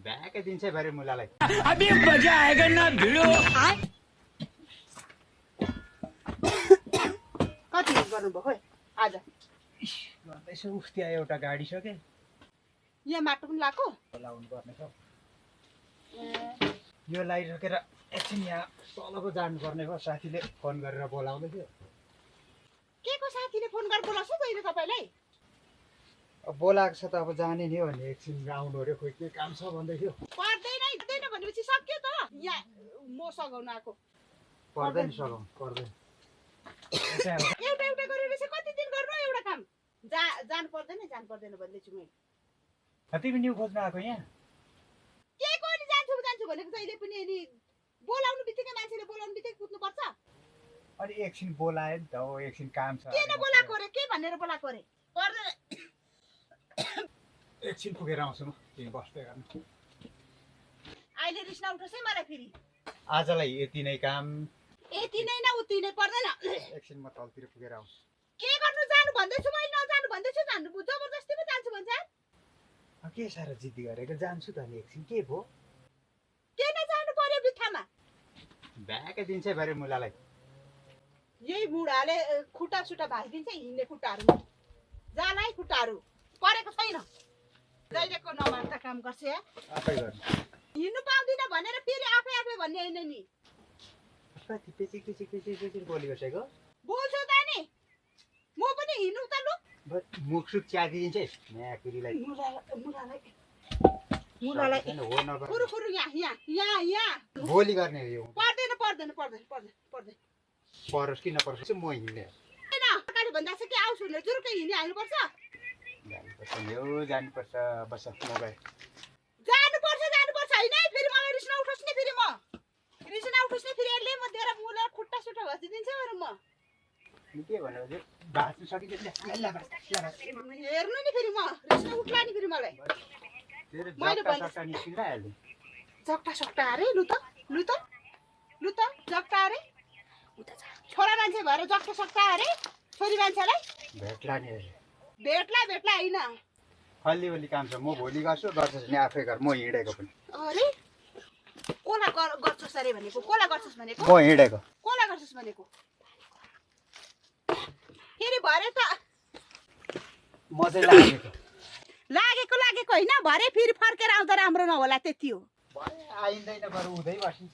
ब्याकै दिन्छ भरे मुलालाई। अभी मजा आएगा ना भिडो। कति गर्नुभयो खोइ आज? गर्दैछ उस्ती आयो एउटा गाडी छ के यहाँ माटो पनि लाएको? लाउनु पर्ने छ। यो लगाइसकेर एकछिन यहाँ तलको जानुपर्ने भयो। साथीले फोन गरेर बोलाउँदै थियो। के को साथीले फोन गरेर बोलाउँछ तैँले तपाईँलाई? अब बोलाएको छ त अब जाने नि हो भने एकछिन आउनु अरे खोइ के काम छ भन्दै थियो। पर्दैन भनेपछि सक्यो त। यहाँ म सघाउन आएको। पर्दैन सघाउनु पर्दैन। एउटा एउटा गरेर चाहिँ कति दिन गर्नु एउटा काम? जानु पर्दैन भन्दैछु मैले। तिमी न्यु खोज्न आएको यहाँ? के गर्ने जान्छु भनेको जहिले पनि अनि बोलाउनु बित्तिकै मान्छेले बोलाउनु बित्तिकै कुद्नुपर्छ? अनि एकछिन बोलायो नि त हो। एकछिन काम छ। किन बोलाएको रे? के भनेर बोलाएको रे? पर्दैन। एकछिन पुगेर आउँछु म। तिमी बस्दै गर्नु। अहिले रिस नउठोस् है मलाई फेरि। आजलाई यति नै काम। यति नै न उति नै पर्दैन। एकछिन म तलतिर पुगेर आउँछु। के गर्नु जानु भन्दैछु मैले नजानु भन्दैछु जानु जबरजस्ती पो जान्छु भन्छ। के साह्रो जिद्दी गरेको जान्छु त नि एकछिन के भयो? किन जानु पर्यो बित्थामा? ब्याकै दिन्छ भरे मुलालाई। यही बुढाले खुट्टा सुट्टा भाइदिन्छ हिँड्ने खुट्टाहरू जाला है खुट्टाहरू परेको छैन। जहिलेको नमान्दा काम गर्छ या आफै गर्नु। हिँड्नु पाउँदिन भनेर फेरि आफै भन्ने होइन नि। कति पेचिक बोली बसेको? बोल्छु त नि म पनि हिँड्नु त लु। मुखसुख च्यादिदिन्छ म्याकुरीलाई। मुलालाई खुरु यहाँ बोली गर्ने हो यो। पर्दैन परोस् कि नपरोस् चाहिँ म हिँड्ने हो। हैन अगाडि भन्दा चाहिँ के आउँछु भने जुरुकै हिँड्ने हाल्नुपर्छ। जानुपर्छ नि हो जानुपर्छ। बस म गएँ। जानुपर्छ हैन है फेरि मलाई रिस नउठोस् नि फेरि म। रिस नउठोस् नि फेरि यसले म तेरो मुला खुट्टा सुट्टा घसिदिन्छु अरे म। के भन्नु हजुर? बाँच्नु सकिन्छ हेर्नु नि फेरि म रिस उठ्ला नि फेरि मलाई। मैले जक्टा सक्टा अरे लु त जक्टा अरे छोरा मान्छे भएर जक्टा सक्टा अरे छोरी मान्छेलाई भेट्ला होइन। अलिअलि काम छ। म भोलि गर्छु। गर्छस् भने आफै गर। म हिँडेको पनि। अरे कोला गर्छस् अरे भनेको? कोला गर्छस् भनेको? म हिँडेको। कोला गर्छस् भनेको? फेरि भरे त म चाहिँ लागेको होइन भरे फेरि फर्केर आउँदा राम्रो नहोला त्यति हो। आइँदैन बरु उधै बस्नु।